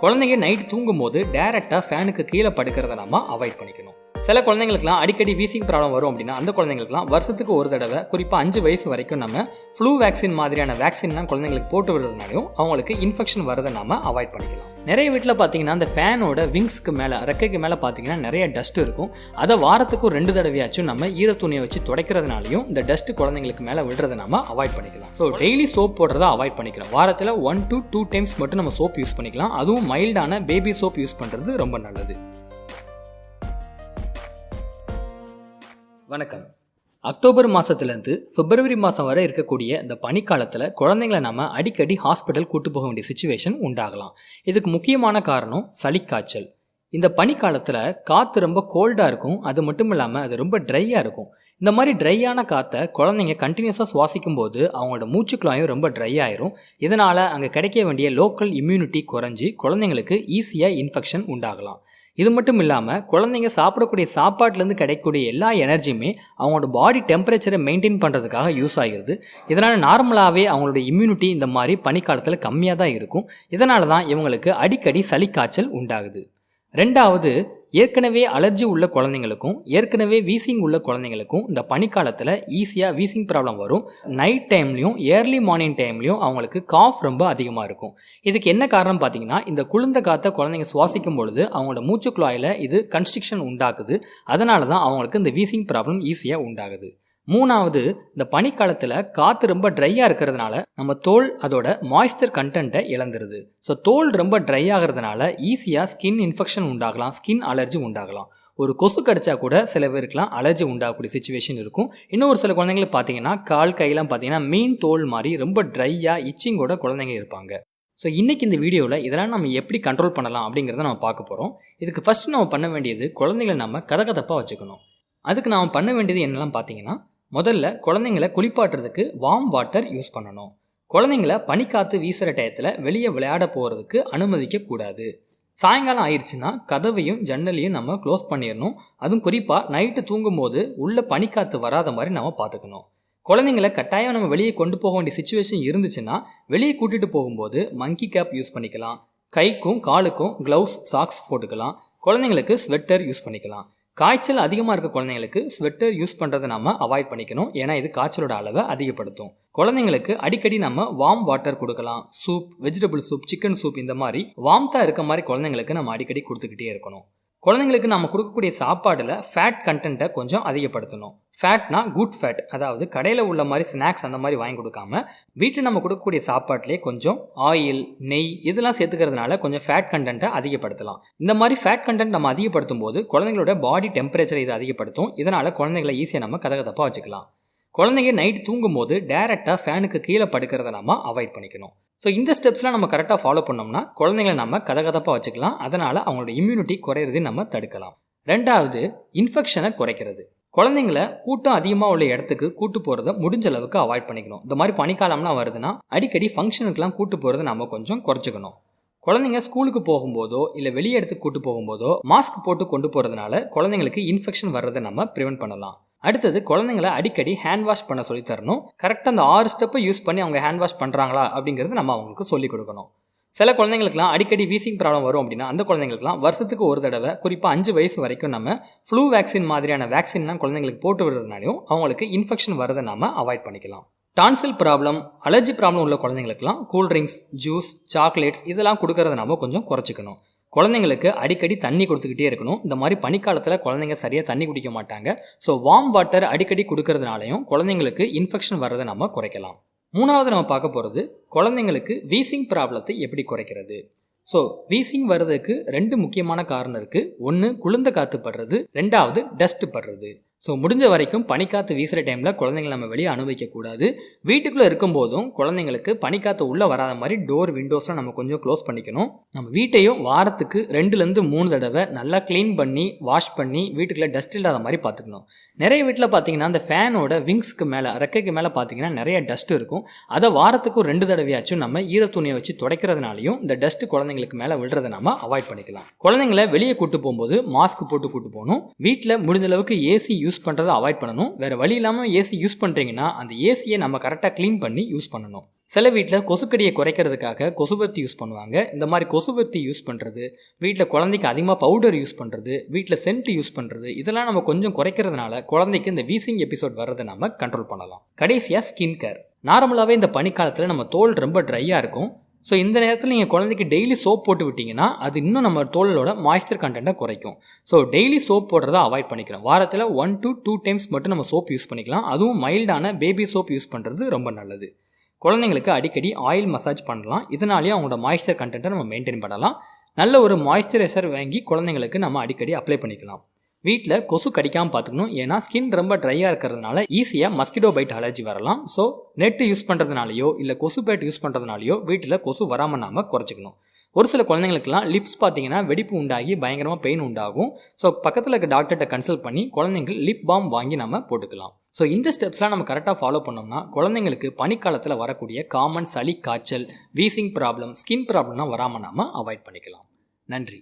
குழந்தைங்க நைட் தூங்கும்போது டைரெக்டாக ஃபேனுக்கு கீழே படுக்கிறத நம்ம அவாய்ட் பண்ணிக்கணும். சில குழந்தைங்களுக்குலாம் அடிக்கடி வீசிங் ப்ராப்ளம் வரும் அப்படின்னா அந்த குழந்தைங்களுக்குலாம் வருஷத்துக்கு ஒரு தடவை குறிப்பாக 5 வயசு வரைக்கும் நம்ம ஃப்ளூ வேக்சின் மாதிரியான வேக்சின்லாம் குழந்தைங்களுக்கு போட்டு விடுறதுனாலையும் அவங்களுக்கு இன்ஃபெக்ஷன் வரதை நம்ம அவாய்ட் பண்ணிக்கலாம். நிறைய வீட்டில் பார்த்தீங்கன்னா அந்த ஃபேனோட விங்ஸ்க்கு மேலே ரெக்கைக்கு மேலே பார்த்தீங்கன்னா நிறைய டஸ்ட் இருக்கும். அதை வாரத்துக்கு 2 தடவையாச்சும் நம்ம ஈரத்துணியை வச்சு துடைக்கிறதுனாலையும் இந்த டஸ்ட் குழந்தைங்களுக்கு மேலே விடுறதை நம்ம அவாய்ட் பண்ணிக்கலாம். ஸோ டெய்லி சோப் போடுறதை அவாய்ட் பண்ணிக்கலாம். வாரத்தில் 1 to 2 times மட்டும் நம்ம சோப் யூஸ் பண்ணிக்கலாம். அதுவும் மைல்டான பேபி சோப் யூஸ் பண்ணுறது ரொம்ப நல்லது. வணக்கம். அக்டோபர் மாதத்துலேருந்து பிப்ரவரி மாதம் வரை இருக்கக்கூடிய இந்த பனிக்காலத்தில் குழந்தைங்களை நம்ம அடிக்கடி ஹாஸ்பிட்டல் கூட்டு போக வேண்டிய சுச்சுவேஷன் உண்டாகலாம். இதுக்கு முக்கியமான காரணம் சளிக்காய்ச்சல். இந்த பனிக்காலத்தில் காற்று ரொம்ப கோல்டாக இருக்கும். அது மட்டும் இல்லாமல் அது ரொம்ப ட்ரையாக இருக்கும். இந்த மாதிரி ட்ரையான காற்றை குழந்தைங்க கண்டினியூஸாக சுவாசிக்கும் போது அவங்களோட மூச்சுக்குழாயும் ரொம்ப ட்ரை ஆயிரும். இதனால் அங்கே கிடைக்க வேண்டிய லோக்கல் இம்யூனிட்டி குறைஞ்சி குழந்தைங்களுக்கு ஈஸியாக இன்ஃபெக்ஷன் உண்டாகலாம். இது மட்டும் இல்லாமல் குழந்தைங்க சாப்பிடக்கூடிய சாப்பாட்டிலேருந்து கிடைக்கக்கூடிய எல்லா எனர்ஜியுமே அவங்களோட பாடி டெம்பரேச்சரை மெயின்டைன் பண்ணுறதுக்காக யூஸ் ஆகிடுது. இதனால் நார்மலாகவே அவங்களோட இம்யூனிட்டி இந்த மாதிரி பனிக்காலத்தில் கம்மியாக தான் இருக்கும். இதனால தான் இவங்களுக்கு அடிக்கடி சளிக்காய்ச்சல் உண்டாகுது. ரெண்டாவது, ஏற்கனவே அலர்ஜி உள்ள குழந்தைங்களுக்கும் ஏற்கனவே வீசிங் உள்ள குழந்தைங்களுக்கும் இந்த பனிக்காலத்தில் ஈஸியாக வீசிங் ப்ராப்ளம் வரும். நைட் டைம்லையும் ஏர்லி மார்னிங் டைம்லையும் அவங்களுக்கு காஃப் ரொம்ப அதிகமாக இருக்கும். இதுக்கு என்ன காரணம் பார்த்தீங்கன்னா, இந்த குளிர்ந்த காற்றை குழந்தைங்க சுவாசிக்கும் பொழுது அவங்களோட மூச்சுக்குழாயில் இது கன்ஸ்ட்ரிக்ஷன் உண்டாக்குது. அதனால தான் அவங்களுக்கு இந்த வீசிங் ப்ராப்ளம் ஈஸியாக உண்டாகுது. மூணாவது, இந்த பனிக்காலத்தில் காற்று ரொம்ப ட்ரையாக இருக்கிறதுனால நம்ம தோல் அதோட மாய்ஸ்சர் கண்டென்ட்டை இழந்துருது. ஸோ தோல் ரொம்ப ட்ரை ஆகிறதுனால ஈஸியாக ஸ்கின் இன்ஃபெக்ஷன் உண்டாகலாம், ஸ்கின் அலர்ஜி உண்டாகலாம். ஒரு கொசு கடிச்சா கூட சில பேருக்குலாம் அலர்ஜி உண்டாகக்கூடிய சிச்சுவேஷன் இருக்கும். இன்னும் ஒரு சில குழந்தைங்களுக்கு பார்த்தீங்கன்னா கால் கையெல்லாம் பார்த்தீங்கன்னா மீன் தோல் மாதிரி ரொம்ப ட்ரையாக இச்சிங்கோட குழந்தைங்க இருப்பாங்க. ஸோ இன்றைக்கி இந்த வீடியோவில் இதெல்லாம் நம்ம எப்படி கண்ட்ரோல் பண்ணலாம் அப்படிங்கிறத நம்ம பார்க்க போகிறோம். இதுக்கு ஃபஸ்ட்டு நம்ம பண்ண வேண்டியது குழந்தைங்களை நம்ம கதகதப்பாக வச்சுக்கணும். அதுக்கு நாம் பண்ண வேண்டியது என்னெல்லாம் பார்த்தீங்கன்னா, முதல்ல குழந்தைங்களை குளிப்பாட்டுறதுக்கு வார்ம் வாட்டர் யூஸ் பண்ணணும். குழந்தைங்கள பனிக்காற்று வீசுகிற டயத்தில் வெளியே விளையாட போகிறதுக்கு அனுமதிக்கக்கூடாது. சாயங்காலம் ஆயிடுச்சுன்னா கதவையும் ஜன்னலையும் நம்ம க்ளோஸ் பண்ணிடணும். அதுவும் குறிப்பாக நைட்டு தூங்கும்போது உள்ள பனிக்காற்று வராத மாதிரி நம்ம பார்த்துக்கணும். குழந்தைங்களை கட்டாயம் நம்ம வெளியே கொண்டு போக வேண்டிய சுச்சுவேஷன் இருந்துச்சுன்னா வெளியே கூட்டிகிட்டு போகும்போது மங்கி கேப் யூஸ் பண்ணிக்கலாம். கைக்கும் காலுக்கும் க்ளவுஸ், சாக்ஸ் போட்டுக்கலாம். குழந்தைங்களுக்கு ஸ்வெட்டர் யூஸ் பண்ணிக்கலாம். காய்ச்சல் அதிகமாக இருக்க குழந்தைங்களுக்கு ஸ்வெட்டர் யூஸ் பண்ணுறதை நம்ம அவாய்ட் பண்ணிக்கணும். ஏன்னா இது காய்ச்சலோட அளவை அதிகப்படுத்தும். குழந்தைங்களுக்கு அடிக்கடி நம்ம வார்ம் வாட்டர் கொடுக்கலாம். Soup, vegetable soup, chicken soup இந்த மாதிரி வார்ம்த்தாக இருக்க மாதிரி குழந்தைங்களுக்கு நம்ம அடிக்கடி கொடுத்துக்கிட்டே இருக்கணும். குழந்தைங்களுக்கு நம்ம கொடுக்கக்கூடிய சாப்பாடில் ஃபேட் கண்டென்ட்டை கொஞ்சம் அதிகப்படுத்தணும். ஃபேட்னா குட் ஃபேட், அதாவது கடையில் உள்ள மாதிரி ஸ்நாக்ஸ் அந்த மாதிரி வாங்கி கொடுக்காம வீட்டில் நம்ம கொடுக்கக்கூடிய சாப்பாட்டிலே கொஞ்சம் ஆயில், நெய் இதெல்லாம் சேர்த்துக்கிறதுனால கொஞ்சம் ஃபேட் கண்டென்ட்டை அதிகப்படுத்தலாம். இந்த மாதிரி ஃபேட் கண்டென்ட் நம்ம அதிகப்படுத்தும் போது குழந்தைங்களோட பாடி டெம்பரேச்சரை இது அதிகப்படுத்தும். இதனால் குழந்தைங்களை ஈஸியாக நம்ம கதகதப்பாக வச்சுக்கலாம். குழந்தைங்க நைட் தூங்கும்போது டைரெக்டாக ஃபேனுக்கு கீழே படுக்கிறத நம்ம அவாய்ட் பண்ணிக்கணும். ஸோ இந்த ஸ்டெப்ஸ்லாம் நம்ம கரெக்டாக ஃபாலோ பண்ணோம்னா குழந்தைங்களை நம்ம கதகதப்பாக வச்சுக்கலாம். அதனால் அவங்களோட இம்யூனிட்டி குறையிறதையும் நம்ம தடுக்கலாம். ரெண்டாவது, இன்ஃபெக்ஷனை குறைக்கிறது. குழந்தைங்களை கூட்டம் அதிகமாக உள்ள இடத்துக்கு கூட்டு போகிறத முடிஞ்ச அளவுக்கு அவாய்ட் பண்ணிக்கணும். இந்த மாதிரி பனிக்காலம்லாம் வருதுன்னா அடிக்கடி ஃபங்க்ஷனுக்குலாம் கூட்டு போகிறத நம்ம கொஞ்சம் குறைச்சிக்கணும். குழந்தைங்க ஸ்கூலுக்கு போகும்போதோ இல்லை வெளியே இடத்துக்கு கூட்டு போகும்போதோ மாஸ்க் போட்டு கொண்டு போகிறதுனால குழந்தைங்களுக்கு இன்ஃபெக்ஷன் வர்றதை நம்ம ப்ரிவென்ட் பண்ணலாம். அடுத்தது, குழந்தைங்களை அடிக்கடி ஹேண்ட் வாஷ் பண்ண சொல்லி தரணும். கரெக்டாக அந்த 6 ஸ்டெப்பை யூஸ் பண்ணி அவங்க ஹேண்ட் வாஷ் பண்ணுறாங்களா அப்படிங்கிறது நம்ம அவங்களுக்கு சொல்லிக் கொடுக்கணும். சில குழந்தைங்களுக்குலாம் அடிக்கடி வீசிங் ப்ராப்ளம் வரும் அப்படின்னா அந்த குழந்தைங்களுக்குலாம் வருஷத்துக்கு ஒரு தடவை குறிப்பாக 5 வயசு வரைக்கும் நம்ம ஃப்ளூ வேக்சின் மாதிரியான வேக்சின்லாம் குழந்தைங்களுக்கு போட்டு விடுறதுனாலையும் அவங்களுக்கு இன்ஃபெக்ஷன் வரதை நம்ம அவாய்ட் பண்ணிக்கலாம். டான்சில் ப்ராப்ளம், அலர்ஜி ப்ராப்ளம் உள்ள குழந்தைங்களுக்குலாம் கூல்ட்ரிங்க்ஸ், ஜூஸ், சாக்லேட்ஸ் இதெல்லாம் கொடுக்கறத நம்ம கொஞ்சம் குறைச்சிக்கணும். குழந்தைங்களுக்கு அடிக்கடி தண்ணி கொடுத்துக்கிட்டே இருக்கணும். இந்த மாதிரி பனிக்காலத்தில் குழந்தைங்க சரியாக தண்ணி குடிக்க மாட்டாங்க. ஸோ வார்ம் வாட்டர் அடிக்கடி கொடுக்கறதுனாலையும் குழந்தைங்களுக்கு இன்ஃபெக்ஷன் வரதை நம்ம குறைக்கலாம். மூணாவது நம்ம பார்க்க போகிறது குழந்தைங்களுக்கு வீசிங் ப்ராப்ளத்தை எப்படி குறைக்கிறது. ஸோ வீசிங் வர்றதுக்கு 2 முக்கியமான காரணம் இருக்குது. ஒன்று குளிர்ந்த காற்று படுறது, ரெண்டாவது டஸ்ட் படுறது. ஸோ முடிஞ்ச வரைக்கும் பனிக்காற்று வீசுகிற டைமில் குழந்தைங்களை நம்ம வெளியே அனுமதிக்கக்கூடாது. வீட்டுக்குள்ளே இருக்கும்போதும் குழந்தைங்களுக்கு பனிக்காற்று உள்ளே வராத மாதிரி டோர், விண்டோஸ்லாம் நம்ம கொஞ்சம் க்ளோஸ் பண்ணிக்கணும். நம்ம வீட்டையும் வாரத்துக்கு 2லேருந்து 3 தடவை நல்லா க்ளீன் பண்ணி வாஷ் பண்ணி வீட்டுக்குள்ளே டஸ்ட் இல்லாத மாதிரி பார்த்துக்கணும். நிறைய வீட்டில் பார்த்தீங்கன்னா அந்த ஃபேனோட விங்ஸ்க்கு மேலே ரெக்கைக்கு மேலே பார்த்தீங்கன்னா நிறைய டஸ்ட் இருக்கும். அதை வாரத்துக்கு 2 தடவையாச்சும் நம்ம ஈரத்துணியை வச்சு துடைக்கிறதுனாலையும் இந்த டஸ்ட் குழந்தைங்களுக்கு மேலே விழுறதை நம்ம அவாய்ட் பண்ணிக்கலாம். குழந்தைங்களை வெளியே கூட்டு போகும்போது மாஸ்க் போட்டு கூட்டு போகணும். வீட்டில் முடிஞ்ச அளவுக்கு ஏசி யூஸ் பண்ணுறதை அவாய்ட் பண்ணணும். வேறு வழி இல்லாமல் ஏசி யூஸ் பண்ணுறீங்கன்னா அந்த ஏசியை நம்ம கரெக்டாக க்ளீன் பண்ணி யூஸ் பண்ணணும். சில வீட்டில் கொசுக்கடியை குறைக்கிறதுக்காக கொசுவர்த்தி யூஸ் பண்ணுவாங்க. இந்த மாதிரி கொசுவர்த்தி யூஸ் பண்ணுறது, வீட்டில் குழந்தைக்கு அதிகமாக பவுடர் யூஸ் பண்ணுறது, வீட்டில் சென்ட் யூஸ் பண்ணுறது, இதெல்லாம் நம்ம கொஞ்சம் குறைக்கிறதுனால குழந்தைக்கு இந்த வீசிங் எபிசோட் வர்றதை நம்ம கண்ட்ரோல் பண்ணலாம். கடைசியாக ஸ்கின் கேர். நார்மலாகவே இந்த பனிக்காலத்தில் நம்ம தோல் ரொம்ப ட்ரையாக இருக்கும். ஸோ இந்த நேரத்தில் நீங்கள் குழந்தைக்கு டெய்லி சோப் போட்டு விட்டிங்கன்னா அது இன்னும் நம்ம தோலோட மாய்ஸ்சர் கண்டென்ட்டை குறைக்கும். ஸோ டெய்லி சோப் போடுறத அவாய்ட் பண்ணிக்கலாம். வாரத்தில் 1 to 2 times மட்டும் நம்ம சோப் யூஸ் பண்ணிக்கலாம். அதுவும் மைல்டான பேபி சோப் யூஸ் பண்ணுறது ரொம்ப நல்லது. குழந்தைங்களுக்கு அடிக்கடி ஆயில் மசாஜ் பண்ணலாம். இதனாலேயே அவங்களோட மாய்ஸ்சர் கண்டென்ட்டை நம்ம மெயின்டைன் பண்ணலாம். நல்ல ஒரு மாய்ஸ்சரைசர் வாங்கி குழந்தைங்களுக்கு நம்ம அடிக்கடி அப்ளை பண்ணிக்கலாம். வீட்டில் கொசு கடிக்காமல் பார்த்துக்கணும். ஏன்னா ஸ்கின் ரொம்ப ட்ரையாக இருக்கிறதுனால ஈஸியாக மஸ்கிட்டோ பைட் அலர்ஜி வரலாம். ஸோ நெட்டு யூஸ் பண்ணுறதுனாலையோ இல்லை கொசு பேட் யூஸ் பண்ணுறதுனாலையோ வீட்டில் கொசு வராமல் நாம குறைச்சிக்கணும். ஒரு சில குழந்தைங்களுக்குலாம் லிப்ஸ் பார்த்தீங்கன்னா வெடிப்பு உண்டாகி பயங்கரமாக பெயின் உண்டாகும். ஸோ பக்கத்தில் இருக்க டாக்டர்கிட்ட கன்சல்ட் பண்ணி குழந்தைங்களுக்கு லிப் பாம் வாங்கி நம்ம போட்டுக்கலாம். ஸோ இந்த ஸ்டெப்ஸ்லாம் நம்ம கரெக்டாக ஃபாலோ பண்ணோம்னா குழந்தைங்களுக்கு பனிக்காலத்தில் வரக்கூடிய காமன் சளி, காய்ச்சல், வீசிங் ப்ராப்ளம், ஸ்கின் ப்ராப்ளம்லாம் வராமல் நாம அவாய்ட் பண்ணிக்கலாம். நன்றி.